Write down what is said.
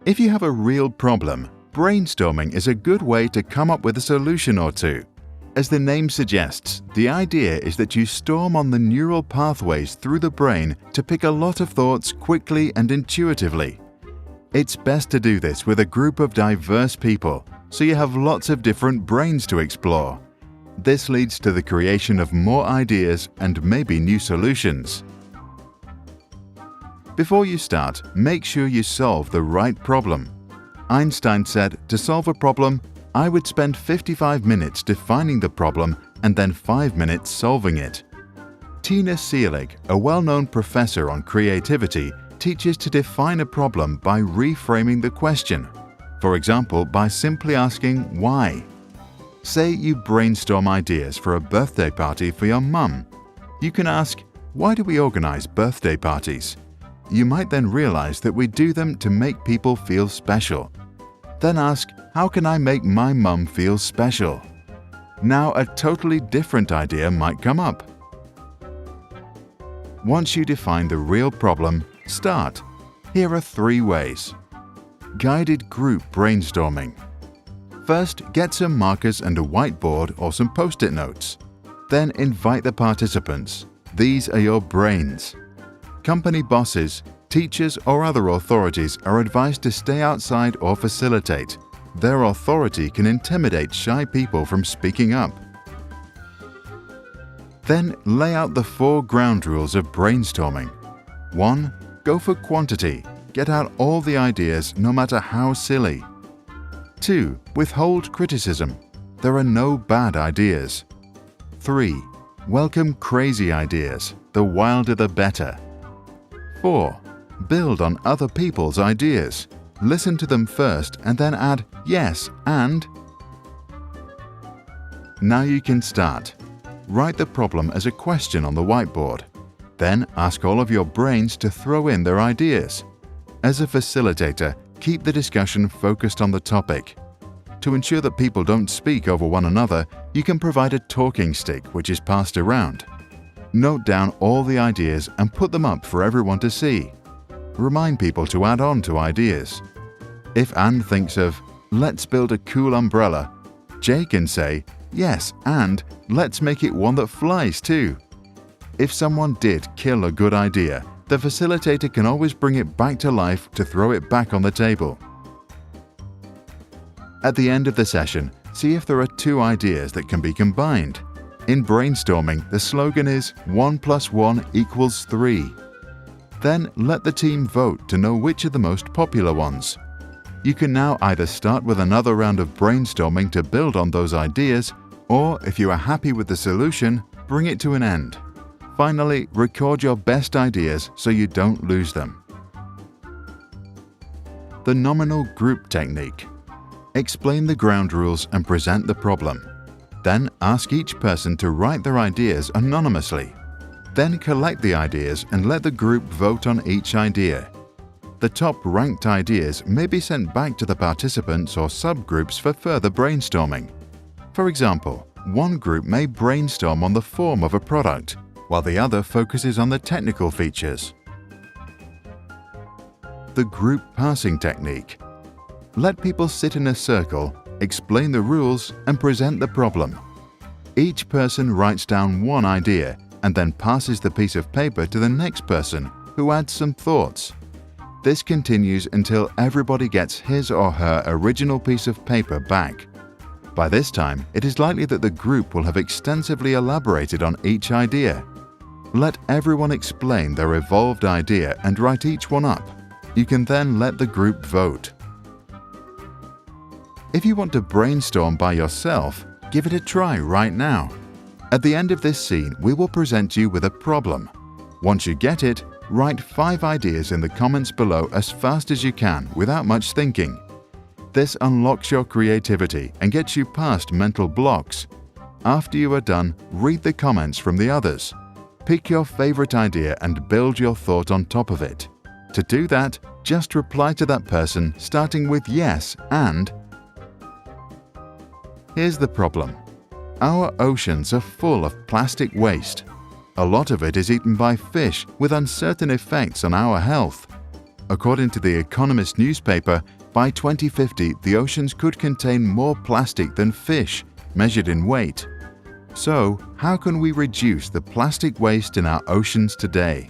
If you have a real problem, brainstorming is a good way to come up with a solution or two. As the name suggests, the idea is that you storm on the neural pathways through the brain to pick a lot of thoughts quickly and intuitively. It's best to do this with a group of diverse people, so you have lots of different brains to explore. This leads to the creation of more ideas and maybe new solutions. Before you start, make sure you solve the right problem. Einstein said, to solve a problem, I would spend 55 minutes defining the problem and then 5 minutes solving it. Tina Seelig, a well-known professor on creativity, teaches to define a problem by reframing the question. For example, by simply asking why. Say you brainstorm ideas for a birthday party for your mum. You can ask, why do we organize birthday parties? You might then realize that we do them to make people feel special. Then ask, how can I make my mum feel special? Now a totally different idea might come up. Once you define the real problem, start. Here are 3 ways. Guided group brainstorming. First, get some markers and a whiteboard or some post-it notes. Then invite the participants. These are your brains. Company bosses, teachers or other authorities are advised to stay outside or facilitate. Their authority can intimidate shy people from speaking up. Then lay out the 4 ground rules of brainstorming. 1. Go for quantity. Get out all the ideas, no matter how silly. 2. Withhold criticism. There are no bad ideas. 3. Welcome crazy ideas. The wilder the better. 4. Build on other people's ideas. Listen to them first and then add yes and. Now you can start. Write the problem as a question on the whiteboard. Then ask all of your brains to throw in their ideas. As a facilitator, keep the discussion focused on the topic. To ensure that people don't speak over one another, you can provide a talking stick which is passed around. Note down all the ideas and put them up for everyone to see. Remind people to add on to ideas. If Anne thinks of, let's build a cool umbrella, Jay can say, yes, and let's make it one that flies too. If someone did kill a good idea, the facilitator can always bring it back to life to throw it back on the table. At the end of the session, see if there are 2 ideas that can be combined. In brainstorming, the slogan is 1 + 1 = 3. Then let the team vote to know which are the most popular ones. You can now either start with another round of brainstorming to build on those ideas, or if you are happy with the solution, bring it to an end. Finally, record your best ideas so you don't lose them. The Nominal Group Technique. Explain the ground rules and present the problem. Then ask each person to write their ideas anonymously. Then collect the ideas and let the group vote on each idea. The top-ranked ideas may be sent back to the participants or subgroups for further brainstorming. For example, one group may brainstorm on the form of a product, while the other focuses on the technical features. The group passing technique. Let people sit in a circle, explain the rules, and present the problem. Each person writes down one idea and then passes the piece of paper to the next person, who adds some thoughts. This continues until everybody gets his or her original piece of paper back. By this time, it is likely that the group will have extensively elaborated on each idea. Let everyone explain their evolved idea and write each one up. You can then let the group vote. If you want to brainstorm by yourself, give it a try right now. At the end of this scene, we will present you with a problem. Once you get it, write 5 ideas in the comments below as fast as you can without much thinking. This unlocks your creativity and gets you past mental blocks. After you are done, read the comments from the others. Pick your favorite idea and build your thought on top of it. To do that, just reply to that person starting with yes and. Here's the problem. Our oceans are full of plastic waste. A lot of it is eaten by fish with uncertain effects on our health. According to the Economist newspaper, by 2050 the oceans could contain more plastic than fish, measured in weight. So, how can we reduce the plastic waste in our oceans today?